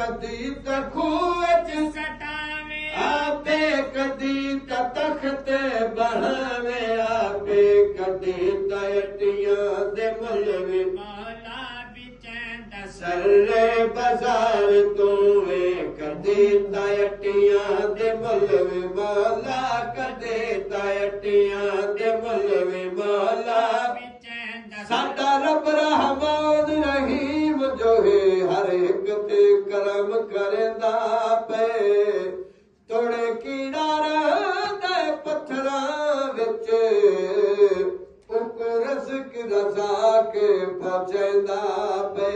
कदी तखूच सटावे आपे कदी तख्ते बढ़ावे आपे कदी तटियां दे मलवे मौला बिचैं सर्रे बाजार तू वे कदी तटियां दे मलवे मौला कदे तटियां दे मलवे मौला बिचैं साडा रब रहमान रहीम जो है हर एक ते करम करदा पे तोड़े कीड़ा रहंदा पत्थरां विच उक रज़्क रज़ा के पहुंचदा पे